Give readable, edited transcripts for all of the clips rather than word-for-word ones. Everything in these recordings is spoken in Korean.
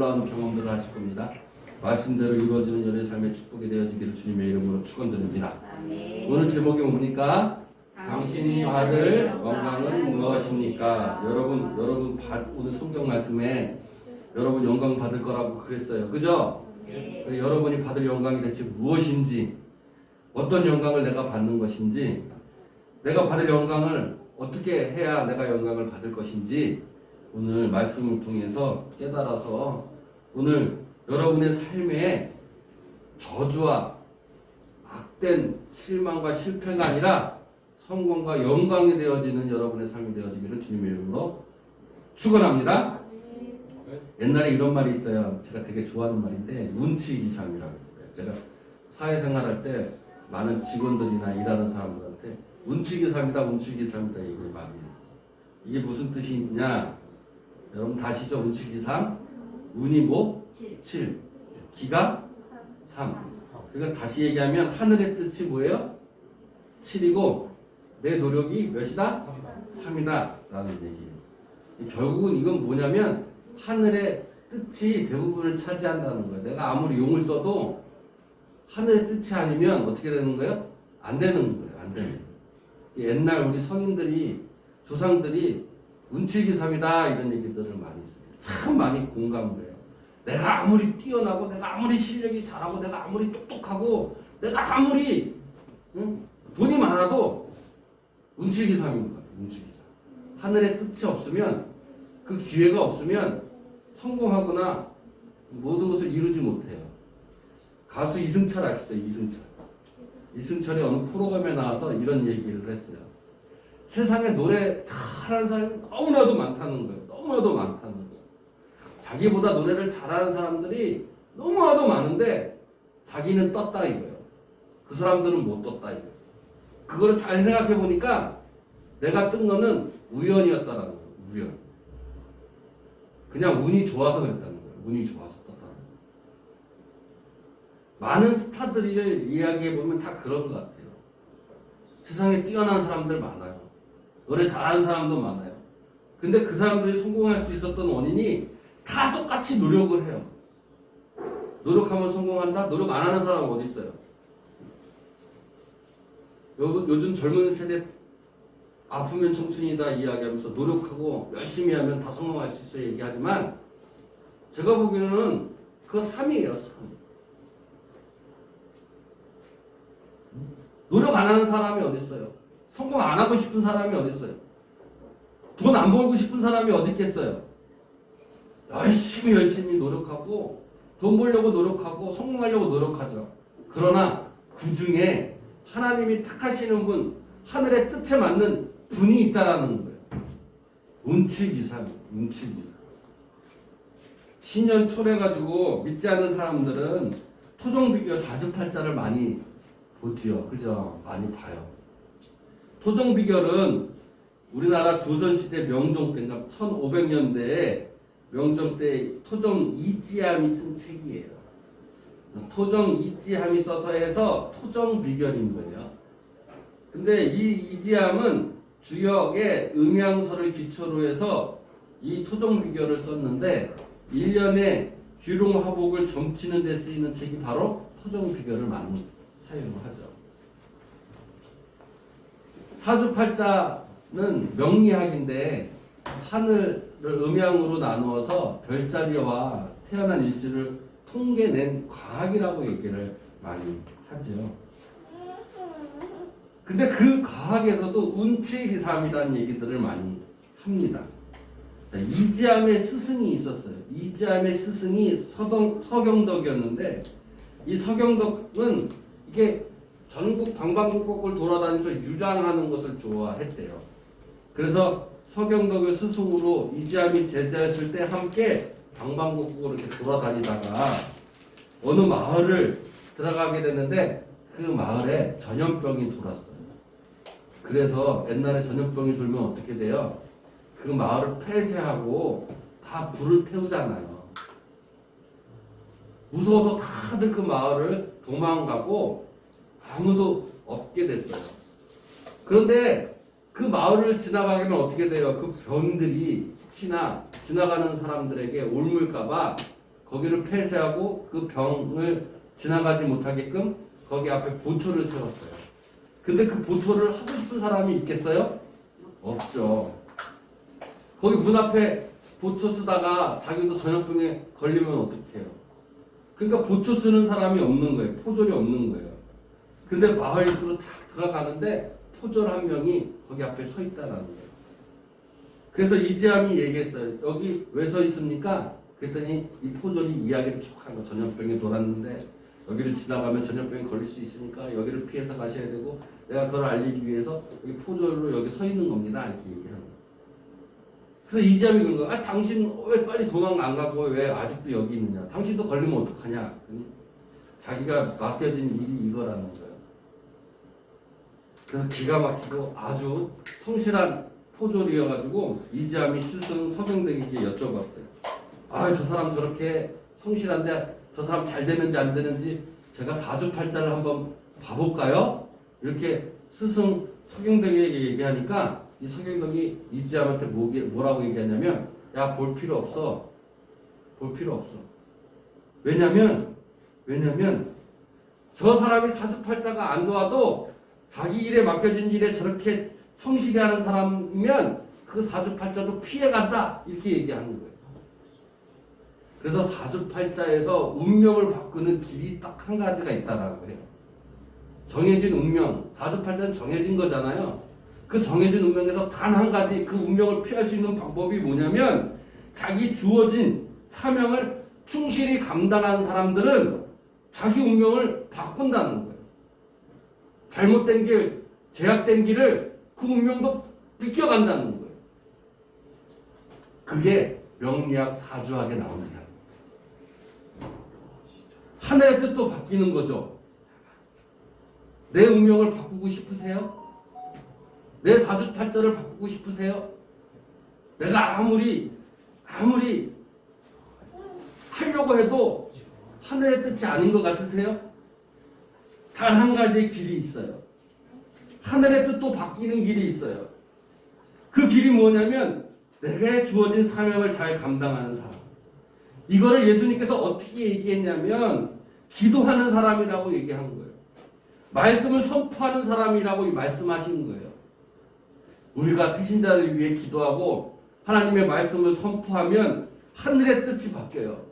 놀라운 경험들을 하실 겁니다. 말씀대로 이루어지는 연애 삶의 축복이 되어지기를 주님의 이름으로 축원드립니다. 오늘 제목이 뭡니까? 당신이 받을 영광은 무엇입니까? 여러분 오늘 성경 말씀에 여러분 영광 받을 거라고 그랬어요. 그죠? 네. 여러분이 받을 영광이 대체 무엇인지, 어떤 영광을 내가 받는 것인지, 내가 받을 영광을 어떻게 해야 내가 영광을 받을 것인지 오늘 말씀을 통해서 깨달아서 오늘 여러분의 삶에 저주와 악된 실망과 실패가 아니라 성공과 영광이 되어지는 여러분의 삶이 되어지기를 주님의 이름으로 축원합니다. 옛날에 이런 말이 있어요. 제가 되게 좋아하는 말인데 운치기삼이라고 있어요. 제가 사회생활할 때 많은 직원들이나 일하는 사람들한테 운치기삼이다 얘기를 많이 해요. 이게 무슨 뜻이 있냐? 여러분 다 아시죠? 운치기삼. 운이 뭐? 7. 기가 3. 그러니까 다시 얘기하면 하늘의 뜻이 뭐예요? 7이고 내 노력이 몇이다? 3이다 라는 얘기예요. 결국은 이건 뭐냐면 하늘의 뜻이 대부분을 차지한다는 거예요. 내가 아무리 용을 써도 하늘의 뜻이 아니면 어떻게 되는 거예요? 안 되는 거예요. 안 되는 거예요. 옛날 우리 성인들이 조상들이 운칠기삼이다 이런 얘기들을 많이 했어요. 참 많이 공감을 해요. 내가 아무리 뛰어나고 내가 아무리 실력이 잘하고 내가 아무리 똑똑하고 내가 아무리 돈이 많아도 운칠기삼인 것 같아요. 운칠기삼. 하늘의 뜻이 없으면 그 기회가 없으면 성공하거나 모든 것을 이루지 못해요. 가수 이승철 아시죠? 이승철이 어느 프로그램에 나와서 이런 얘기를 했어요. 세상에 노래 잘하는 사람이 너무나도 많다는 거예요. 너무나도 많다는 거예요. 자기보다 노래를 잘하는 사람들이 너무나도 많은데 자기는 떴다 이거예요. 그 사람들은 못 떴다 이거예요. 그거를 잘 생각해 보니까 내가 뜬 거는 우연이었다라는 거예요. 우연. 그냥 운이 좋아서 그랬다는 거예요. 운이 좋아서 떴다는 거예요. 많은 스타들을 이야기해 보면 다 그런 것 같아요. 세상에 뛰어난 사람들 많아요. 노래 잘하는 사람도 많아요. 근데 그 사람들이 성공할 수 있었던 원인이 다 똑같이 노력을 해요. 노력하면 성공한다? 노력 안 하는 사람은 어디 있어요? 요즘 젊은 세대 아프면 청춘이다 이야기하면서 노력하고 열심히 하면 다 성공할 수 있어 얘기하지만 제가 보기에는 그거 3이에요. 3. 노력 안 하는 사람이 어디 있어요? 성공 안 하고 싶은 사람이 어디 있어요? 돈 안 벌고 싶은 사람이 어디 있겠어요? 열심히 노력하고 돈 벌려고 노력하고 성공하려고 노력하죠. 그러나 그 중에 하나님이 택하시는 분, 하늘의 뜻에 맞는 분이 있다라는 거예요. 운치기삼. 신년 초래 가지고 믿지 않는 사람들은 토종비교 4주팔자를 많이 보지요. 그죠? 많이 봐요. 토종비결은 우리나라 조선시대 명종 때, 그러니까 1500년대에 명종 때 토종 이지함이 쓴 책이에요. 토종 이지함이 써서 해서 토종비결인 거예요. 근데 이 이지함은 주역의 음양서를 기초로 해서 이 토종비결을 썼는데 1년에 귀농화복을 점치는 데 쓰이는 책이 바로 토종비결을 많이 사용하죠. 사주팔자는 명리학인데 하늘을 음양으로 나누어서 별자리와 태어난 일시를 통계낸 과학이라고 얘기를 많이 하죠. 근데 그 과학에서도 운치기삼이라는 얘기들을 많이 합니다. 이지함의 스승이 있었어요. 이지함의 스승이 서경덕이었는데 이 서경덕은 이게 전국 방방곡곡을 돌아다니면서 유랑하는 것을 좋아했대요. 그래서 서경덕을 스승으로 이지함이 제자였을 때 함께 방방곡곡을 이렇게 돌아다니다가 어느 마을을 들어가게 됐는데 그 마을에 전염병이 돌았어요. 그래서 옛날에 전염병이 돌면 어떻게 돼요? 그 마을을 폐쇄하고 다 불을 태우잖아요. 무서워서 다들 그 마을을 도망가고 아무도 없게 됐어요. 그런데 그 마을을 지나가게 되면 어떻게 돼요? 그 병들이 혹시나 지나가는 사람들에게 옮을까봐 거기를 폐쇄하고 그 병을 지나가지 못하게끔 거기 앞에 보초를 세웠어요. 근데 그 보초를 하고 싶은 사람이 있겠어요? 없죠. 거기 문 앞에 보초 쓰다가 자기도 전염병에 걸리면 어떡해요? 그러니까 보초 쓰는 사람이 없는 거예요. 포졸이 없는 거예요. 근데 마을 입구로 딱 들어가는데 포졸 한 명이 거기 앞에 서 있다라는 거예요. 그래서 이지함이 얘기했어요. 여기 왜 서 있습니까? 그랬더니 이 포졸이 이야기를 쭉 한 거. 전염병이 돌았는데 여기를 지나가면 전염병이 걸릴 수 있으니까 여기를 피해서 가셔야 되고 내가 그걸 알리기 위해서 여기 포졸로 여기 서 있는 겁니다. 이렇게 얘기하는 거예요. 그래서 이지함이 그런 거예요. 아, 당신 왜 빨리 도망 안 가고 왜 아직도 여기 있느냐? 당신도 걸리면 어떡하냐? 자기가 맡겨진 일이 이거라는 거예요. 그래서 기가 막히고 아주 성실한 포졸이어가지고 이지함이 스승 서경대에게 여쭤봤어요. 아, 저 사람 저렇게 성실한데 저 사람 잘 되는지 안 되는지 제가 사주팔자를 한번 봐볼까요? 이렇게 스승 서경대에게 얘기하니까 이 서경덕이 이지함한테 뭐라고 얘기하냐면 야, 볼 필요 없어. 볼 필요 없어. 왜냐면 저 사람이 사주팔자가 안 좋아도 자기 일에 맡겨진 일에 저렇게 성실히 하는 사람이면 그 사주팔자도 피해간다. 이렇게 얘기하는 거예요. 그래서 사주팔자에서 운명을 바꾸는 길이 딱 한 가지가 있다라고 해요. 정해진 운명. 사주팔자는 정해진 거잖아요. 그 정해진 운명에서 단 한 가지 그 운명을 피할 수 있는 방법이 뭐냐면 자기 주어진 사명을 충실히 감당한 사람들은 자기 운명을 바꾼다는 거예요. 잘못된 길, 제약된 길을 그 운명도 비껴간다는 거예요. 그게 명리학 사주학에 나옵니다. 하늘의 뜻도 바뀌는 거죠. 내 운명을 바꾸고 싶으세요? 내 사주팔자를 바꾸고 싶으세요? 내가 아무리 하려고 해도 하늘의 뜻이 아닌 것 같으세요? 단 한 가지의 길이 있어요. 하늘의 뜻도 바뀌는 길이 있어요. 그 길이 뭐냐면 내가 주어진 사명을 잘 감당하는 사람. 이거를 예수님께서 어떻게 얘기했냐면 기도하는 사람이라고 얘기한 거예요. 말씀을 선포하는 사람이라고 말씀하신 거예요. 우리가 태신자를 위해 기도하고 하나님의 말씀을 선포하면 하늘의 뜻이 바뀌어요.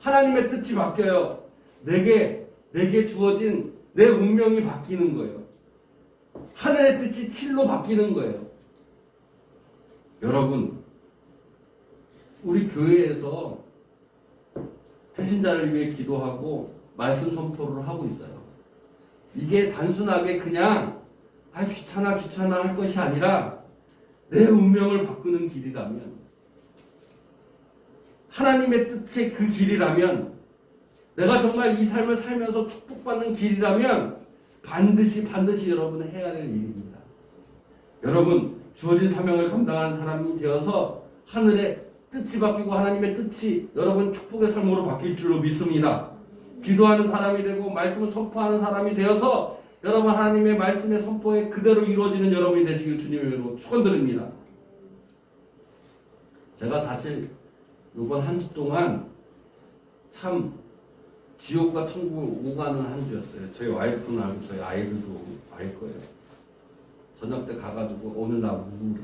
하나님의 뜻이 바뀌어요. 내게 주어진 내 운명이 바뀌는 거예요. 하늘의 뜻이 칠로 바뀌는 거예요. 여러분, 우리 교회에서 태신자를 위해 기도하고 말씀 선포를 하고 있어요. 이게 단순하게 그냥 귀찮아 할 것이 아니라 내 운명을 바꾸는 길이라면, 하나님의 뜻의 그 길이라면, 내가 정말 이 삶을 살면서 축복받는 길이라면 반드시 여러분은 해야 될 일입니다. 여러분, 주어진 사명을 감당하는 사람이 되어서 하늘의 뜻이 바뀌고 하나님의 뜻이 여러분 축복의 삶으로 바뀔 줄로 믿습니다. 기도하는 사람이 되고 말씀을 선포하는 사람이 되어서 여러분 하나님의 말씀의 선포에 그대로 이루어지는 여러분이 되시길 주님의 이름으로 축원드립니다. 제가 사실 이번 한 주 동안 참 지옥과 천국을 오가는 한 주였어요. 저희 와이프는 알고 저희 아이들도 알 거예요. 저녁 때 가가지고 오늘 나 우울해.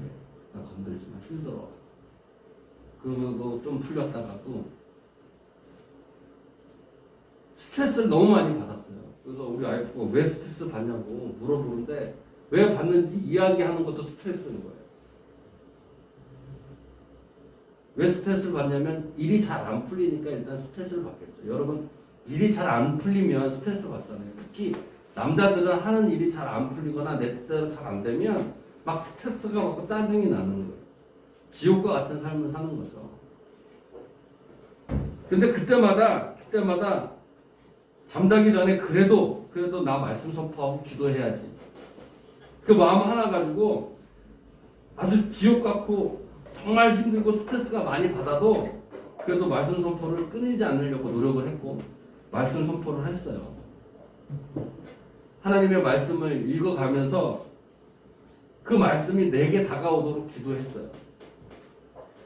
나 건들지 마. 힘들어. 그리고 좀 풀렸다가도 스트레스를 너무 많이 받았어요. 그래서 우리 와이프가 왜 스트레스 받냐고 물어보는데 왜 받는지 이야기하는 것도 스트레스인 거예요. 왜 스트레스를 받냐면 일이 잘 안 풀리니까 일단 스트레스를 받겠죠. 여러분, 일이 잘 안 풀리면 스트레스 받잖아요. 특히 남자들은 하는 일이 잘 안 풀리거나 내 뜻대로 잘 안 되면 막 스트레스가 받고 짜증이 나는 거예요. 지옥과 같은 삶을 사는 거죠. 근데 그때마다 잠자기 전에 그래도 나 말씀 선포하고 기도해야지. 그 마음 하나 가지고 아주 지옥 같고 정말 힘들고 스트레스가 많이 받아도 그래도 말씀 선포를 끊이지 않으려고 노력을 했고 말씀 선포를 했어요. 하나님의 말씀을 읽어가면서 그 말씀이 내게 다가오도록 기도했어요.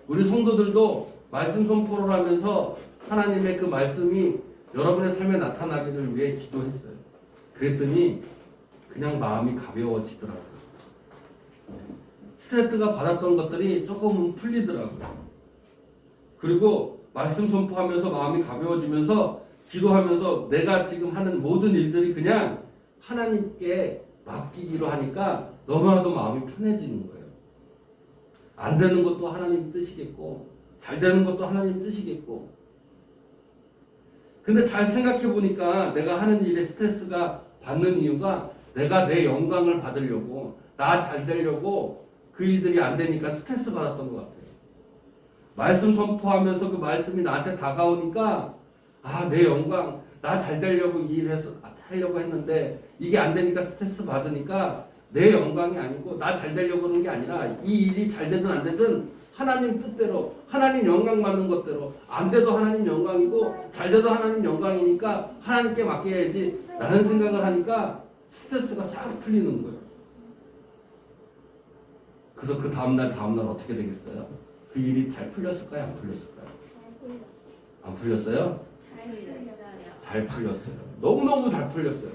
우리 성도들도 말씀 선포를 하면서 하나님의 그 말씀이 여러분의 삶에 나타나기를 위해 기도했어요. 그랬더니 그냥 마음이 가벼워지더라고요. 스트레스가 받았던 것들이 조금은 풀리더라고요. 그리고 말씀 선포하면서 마음이 가벼워지면서 기도하면서 내가 지금 하는 모든 일들이 그냥 하나님께 맡기기로 하니까 너무나도 마음이 편해지는 거예요. 안 되는 것도 하나님 뜻이겠고 잘 되는 것도 하나님 뜻이겠고. 근데 잘 생각해 보니까 내가 하는 일에 스트레스가 받는 이유가 내가 내 영광을 받으려고 나 잘 되려고 그 일들이 안 되니까 스트레스 받았던 것 같아요. 말씀 선포하면서 그 말씀이 나한테 다가오니까 내 영광 나 잘 되려고 이 일을 하려고 했는데 이게 안 되니까 스트레스 받으니까 내 영광이 아니고 나 잘 되려고 하는 게 아니라 이 일이 잘 되든 안 되든 하나님 뜻대로 하나님 영광 받는 것대로 안 돼도 하나님 영광이고 잘 돼도 하나님 영광이니까 하나님께 맡겨야지 라는 생각을 하니까 스트레스가 싹 풀리는 거예요. 그래서 그 다음날 어떻게 되겠어요? 그 일이 잘 풀렸을까요? 안 풀렸을까요? 안 풀렸어요? 잘 풀렸어요. 너무너무 잘 풀렸어요.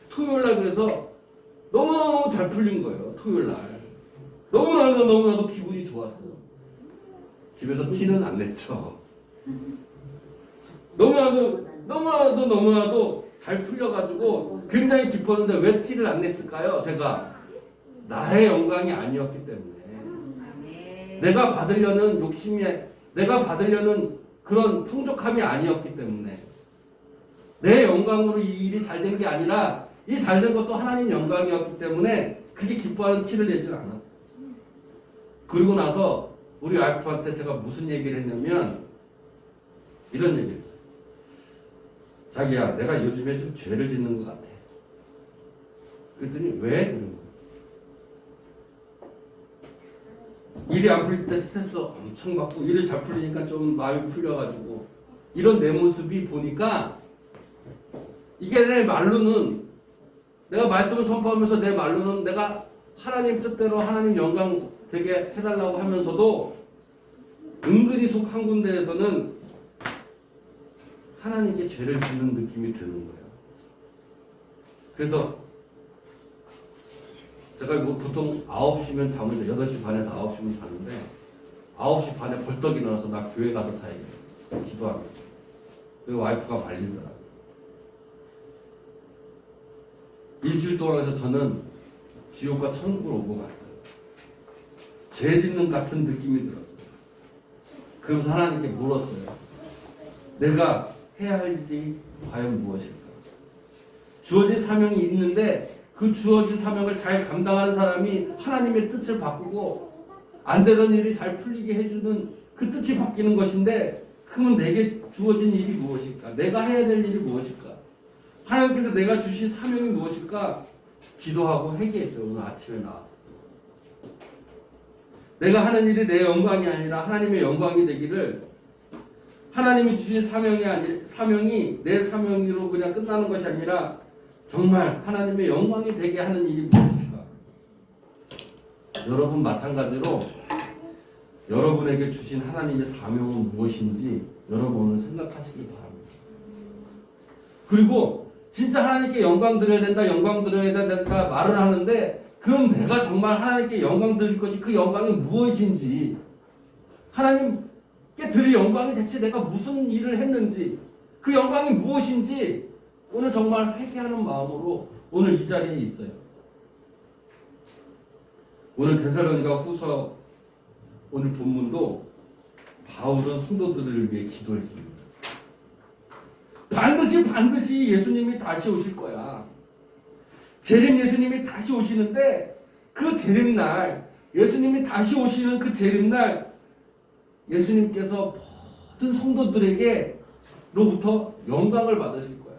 토요일날 그래서 너무너무 잘 풀린 거예요. 토요일날. 너무나도 기분이 좋았어요. 집에서 티는 안 냈죠. 너무나도 잘 풀려가지고 굉장히 기뻤는데 왜 티를 안 냈을까요? 제가 나의 영광이 아니었기 때문에 내가 받으려는 욕심이 내가 받으려는 그런 풍족함이 아니었기 때문에 내 영광으로 이 일이 잘 된 게 아니라 이 잘 된 것도 하나님 영광이었기 때문에 그게 기뻐하는 티를 내지는 않았어요. 그리고 나서 우리 와이프한테 제가 무슨 얘기를 했냐면 이런 얘기를 했어요. 자기야, 내가 요즘에 좀 죄를 짓는 것 같아. 그랬더니 왜? 그런 거예요. 일이 안 풀릴 때 스트레스 엄청 받고 일이 잘 풀리니까 좀 마음이 풀려가지고 이런 내 모습이 보니까 이게 내 말로는 내가 말씀을 선포하면서 내 말로는 내가 하나님 뜻대로 하나님 영광 되게 해달라고 하면서도 은근히 속 한 군데에서는 하나님께 죄를 짓는 느낌이 드는 거예요. 그래서 제가 보통 9시면 잠을 8시 반에서 9시면 자는데 9시 반에 벌떡 일어나서 나 교회 가서 사야겠어. 기도하면서. 그 와이프가 말리더라고요. 일주일 동안 해서 저는 지옥과 천국을 오고 갔어요. 죄 짓는 같은 느낌이 들었어요. 그러면서 하나님께 물었어요. 내가 해야 할 일이 과연 무엇일까? 주어진 사명이 있는데 그 주어진 사명을 잘 감당하는 사람이 하나님의 뜻을 바꾸고 안 되던 일이 잘 풀리게 해주는 그 뜻이 바뀌는 것인데 그러면 내게 주어진 일이 무엇일까? 내가 해야 될 일이 무엇일까? 하나님께서 내가 주신 사명이 무엇일까? 기도하고 회개했어요. 오늘 아침에 나와서. 내가 하는 일이 내 영광이 아니라 하나님의 영광이 되기를 하나님이 주신 사명이 내 사명으로 그냥 끝나는 것이 아니라 정말 하나님의 영광이 되게 하는 일이 무엇일까? 여러분 마찬가지로 여러분에게 주신 하나님의 사명은 무엇인지 여러분 오늘 생각하시길 바랍니다. 그리고 진짜 하나님께 영광 드려야 된다 말을 하는데 그럼 내가 정말 하나님께 영광 드릴 것이 그 영광이 무엇인지 하나님께 드릴 영광이 대체 내가 무슨 일을 했는지 그 영광이 무엇인지 오늘 정말 회개하는 마음으로 오늘 이 자리에 있어요. 오늘 데살로니가 후서 오늘 본문도 바울은 성도들을 위해 기도했습니다. 반드시 예수님이 다시 오실 거야. 재림 예수님이 다시 오시는데 그 재림날 예수님이 다시 오시는 그 재림날 예수님께서 모든 성도들에게로부터 영광을 받으실 거야.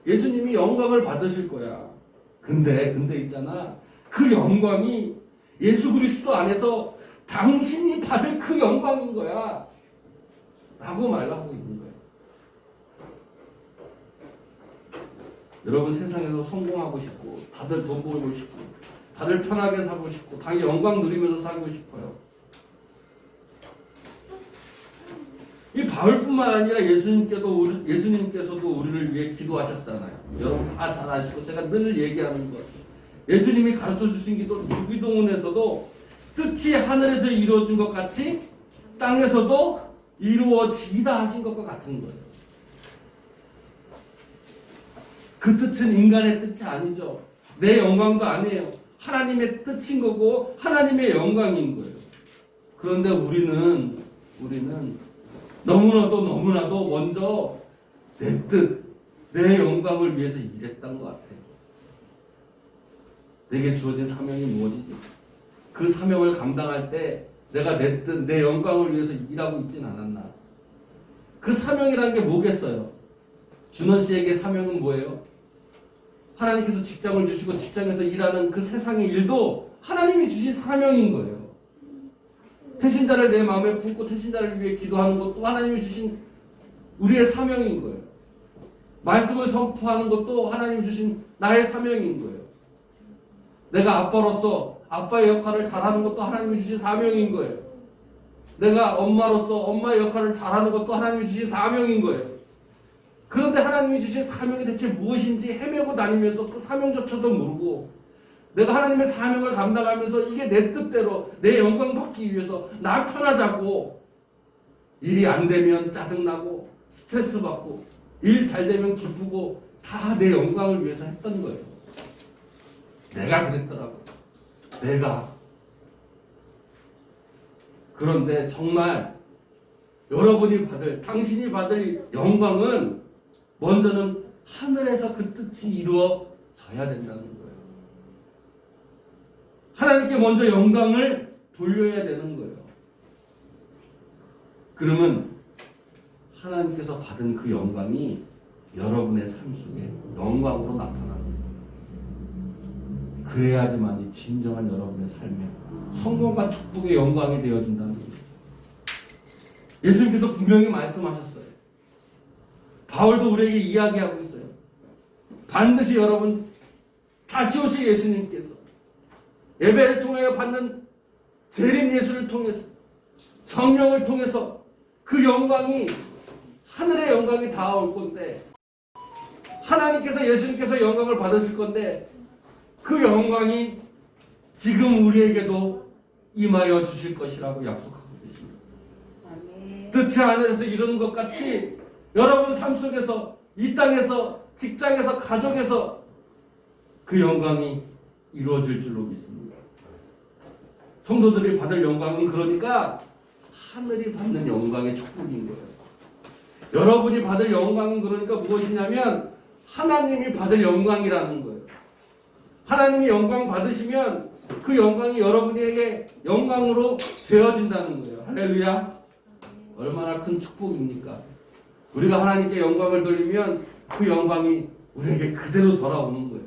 예수님이 영광을 받으실 거야. 근데 있잖아. 그 영광이 예수 그리스도 안에서 당신이 받을 그 영광인 거야. 라고 말하고 있는 거예요. 여러분 세상에서 성공하고 싶고 다들 돈 벌고 싶고 다들 편하게 살고 싶고 다 영광 누리면서 살고 싶어요. 이 바울뿐만 아니라 예수님께서도 우리를 위해 기도하셨잖아요. 여러분 다 잘 아시고 제가 늘 얘기하는 거. 예수님이 가르쳐 주신 기도 주기도문에서도 뜻이 하늘에서 이루어진 것 같이 땅에서도 이루어지다 하신 것과 같은 거예요. 그 뜻은 인간의 뜻이 아니죠. 내 영광도 아니에요. 하나님의 뜻인 거고 하나님의 영광인 거예요. 그런데 우리는 너무나도 먼저 내 뜻, 내 영광을 위해서 일했던 것 같아요. 내게 주어진 사명이 무엇이지? 그 사명을 감당할 때 내가 내 뜻, 내 영광을 위해서 일하고 있진 않았나? 그 사명이라는 게 뭐겠어요? 준원 씨에게 사명은 뭐예요? 하나님께서 직장을 주시고 직장에서 일하는 그 세상의 일도 하나님이 주신 사명인 거예요. 태신자를 내 마음에 품고 태신자를 위해 기도하는 것도 하나님이 주신 우리의 사명인 거예요. 말씀을 선포하는 것도 하나님이 주신 나의 사명인 거예요. 내가 아빠로서 아빠의 역할을 잘하는 것도 하나님이 주신 사명인 거예요. 내가 엄마로서 엄마의 역할을 잘하는 것도 하나님이 주신 사명인 거예요. 그런데 하나님이 주신 사명이 대체 무엇인지 헤매고 다니면서 그 사명조차도 모르고 내가 하나님의 사명을 감당하면서 이게 내 뜻대로 내 영광 받기 위해서 나 편하자고 일이 안 되면 짜증나고 스트레스 받고 일 잘 되면 기쁘고 다 내 영광을 위해서 했던 거예요. 내가 그랬더라고. 내가. 그런데 정말 당신이 받을 영광은 먼저는 하늘에서 그 뜻이 이루어져야 된다는 거예요. 하나님께 먼저 영광을 돌려야 되는 거예요. 그러면 하나님께서 받은 그 영광이 여러분의 삶 속에 영광으로 나타나는 거예요. 그래야지만이 진정한 여러분의 삶에 성공과 축복의 영광이 되어진다는 거예요. 예수님께서 분명히 말씀하셨어요. 바울도 우리에게 이야기하고 있어요. 반드시 여러분 다시 오실 예수님께서 예배를 통하여 받는 재림 예수를 통해서 성령을 통해서 그 영광이 하늘의 영광이 닿아올 건데 하나님께서 예수님께서 영광을 받으실 건데 그 영광이 지금 우리에게도 임하여 주실 것이라고 약속하고 계십니다. 뜻이 하늘에서 이루는 것 같이 여러분 삶 속에서 이 땅에서 직장에서 가족에서 그 영광이 이루어질 줄로 믿습니다. 성도들이 받을 영광은 그러니까 하늘이 받는 영광의 축복인 거예요. 여러분이 받을 영광은 그러니까 무엇이냐면 하나님이 받을 영광이라는 거예요. 하나님이 영광 받으시면 그 영광이 여러분에게 영광으로 되어진다는 거예요. 할렐루야. 얼마나 큰 축복입니까? 우리가 하나님께 영광을 돌리면 그 영광이 우리에게 그대로 돌아오는 거예요.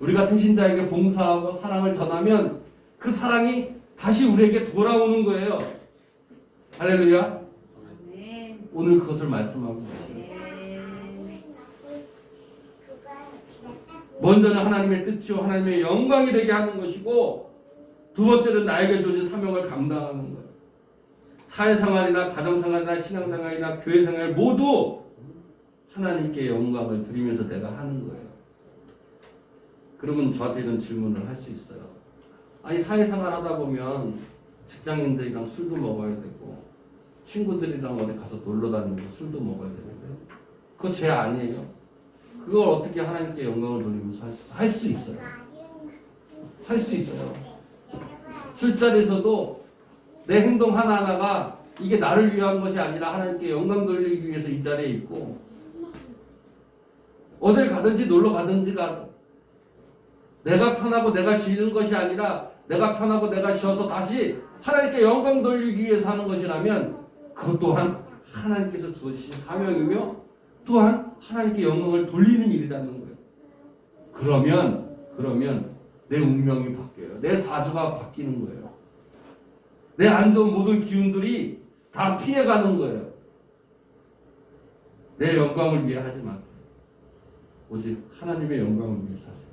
우리가 태신자에게 봉사하고 사랑을 전하면 그 사랑이 다시 우리에게 돌아오는 거예요. 할렐루야. 오늘 그것을 말씀하고 계세요. 먼저는 하나님의 뜻이요 하나님의 영광이 되게 하는 것이고 두 번째는 나에게 주어진 사명을 감당하는 거예요. 사회생활이나 가정생활이나 신앙생활이나 교회생활 모두 하나님께 영광을 드리면서 내가 하는 거예요. 그러면 저한테 이런 질문을 할 수 있어요. 아니 사회생활 하다 보면 직장인들이랑 술도 먹어야 되고 친구들이랑 어디 가서 놀러 다니면서 술도 먹어야 되는데 그거 죄 아니에요? 그걸 어떻게 하나님께 영광을 돌리면서 할 수 있어요? 할 수 있어요. 술자리에서도 내 행동 하나하나가 이게 나를 위한 것이 아니라 하나님께 영광 돌리기 위해서 이 자리에 있고 어딜 가든지 놀러 가든지가 내가 편하고 내가 쉬는 것이 아니라 내가 편하고 내가 쉬어서 다시 하나님께 영광 돌리기 위해서 하는 것이라면 그것 또한 하나님께서 주어주신 사명이며 또한 하나님께 영광을 돌리는 일이라는 거예요. 그러면 내 운명이 바뀌어요. 내 사주가 바뀌는 거예요. 내 안 좋은 모든 기운들이 다 피해가는 거예요. 내 영광을 위해 하지 마세요. 오직 하나님의 영광을 위해 사세요.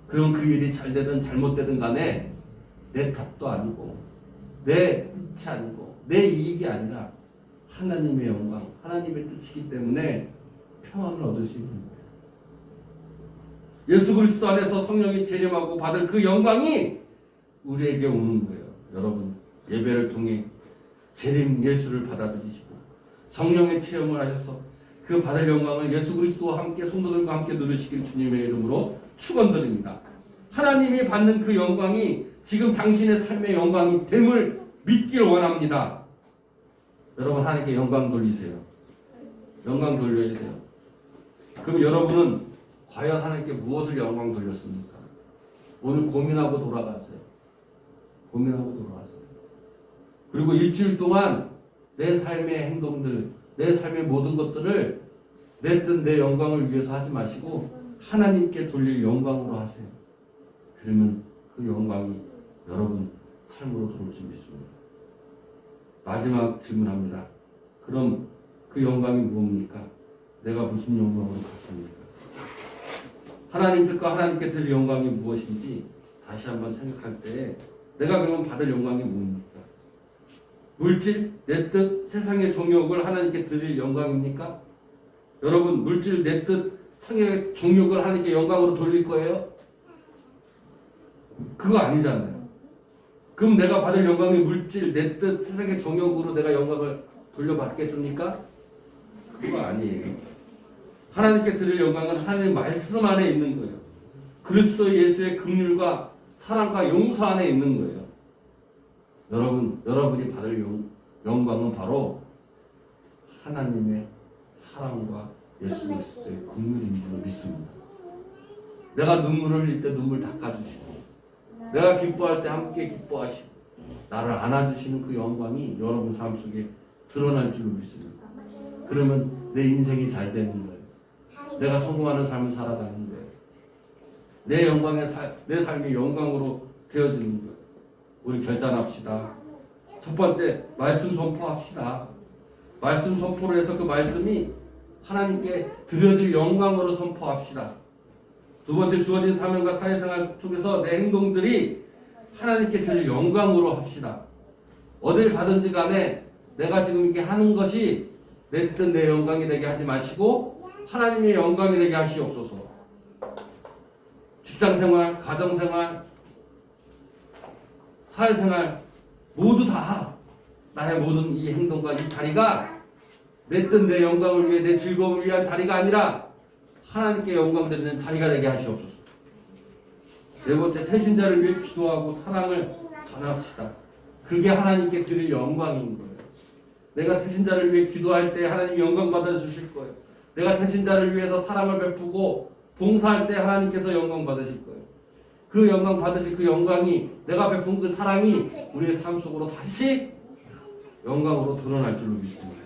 그럼 그 일이 잘 되든 잘못되든 간에 내 탓도 아니고 내 뜻이 아니고 내 이익이 아니라 하나님의 영광, 하나님의 뜻이기 때문에 평안을 얻을 수 있는 거예요. 예수 그리스도 안에서 성령이 재림하고 받을 그 영광이 우리에게 오는 거예요. 여러분, 예배를 통해 재림 예수를 받아들이시고 성령의 체험을 하셔서 그 받을 영광을 예수 그리스도와 함께 성도들과 함께 누리시길 주님의 이름으로 축원드립니다. 하나님이 받는 그 영광이 지금 당신의 삶의 영광이 됨을 믿길 원합니다. 여러분, 하나님께 영광 돌리세요. 영광 돌려야 돼요. 그럼 여러분은 과연 하나님께 무엇을 영광 돌렸습니까? 오늘 고민하고 돌아가세요. 고민하고 돌아가세요. 그리고 일주일 동안 내 삶의 행동들, 내 삶의 모든 것들을 내 뜻, 내 영광을 위해서 하지 마시고 하나님께 돌릴 영광으로 하세요. 그러면 그 영광이 여러분 삶으로 들어올 줄 믿습니다. 마지막 질문합니다. 그럼 그 영광이 무엇입니까? 내가 무슨 영광으로 갔습니까? 하나님 뜻과 하나님께 드릴 영광이 무엇인지 다시 한번 생각할 때 내가 그러면 받을 영광이 뭡니까? 물질, 내 뜻, 세상의 종욕을 하나님께 드릴 영광입니까? 여러분, 물질, 내 뜻, 세상의 종욕을 하나님께 영광으로 돌릴 거예요? 그거 아니잖아요. 그럼 내가 받을 영광이 물질, 내 뜻, 세상의 종욕으로 내가 영광을 돌려받겠습니까? 그거 아니에요. 하나님께 드릴 영광은 하나님의 말씀 안에 있는 거예요. 그리스도 예수의 긍휼과 사랑과 용서 안에 있는 거예요. 여러분이 받을 영광은 바로 하나님의 사랑과 예수 그리스도의 긍휼인 줄 믿습니다. 내가 눈물을 흘릴 때 눈물 닦아주시고 내가 기뻐할 때 함께 기뻐하시고 나를 안아주시는 그 영광이 여러분 삶 속에 드러날 줄 믿습니다. 그러면 내 인생이 잘 되는 거예요. 내가 성공하는 삶을 살아가는 거예요. 내 삶이 영광으로 되어지는 거예요. 우리 결단합시다. 첫 번째, 말씀 선포합시다. 말씀 선포를 해서 그 말씀이 하나님께 드려질 영광으로 선포합시다. 두 번째, 주어진 사명과 사회생활 속에서 내 행동들이 하나님께 드릴 영광으로 합시다. 어딜 가든지 간에 내가 지금 이렇게 하는 것이 내 뜻, 내 영광이 되게 하지 마시고 하나님의 영광이 되게 하시옵소서. 직장생활, 가정생활, 사회생활 모두 다 나의 모든 이 행동과 이 자리가 내 뜻, 내 영광을 위해 내 즐거움을 위한 자리가 아니라 하나님께 영광 드리는 자리가 되게 하시옵소서. 네 번째, 태신자를 위해 기도하고 사랑을 전합시다. 그게 하나님께 드릴 영광인 거예요. 내가 태신자를 위해 기도할 때 하나님 영광 받아주실 거예요. 내가 태신자를 위해서 사랑을 베푸고 봉사할 때 하나님께서 영광 받으실 거예요. 그 영광 받으실 그 영광이 내가 베푼 그 사랑이 우리의 삶 속으로 다시 영광으로 드러날 줄로 믿습니다.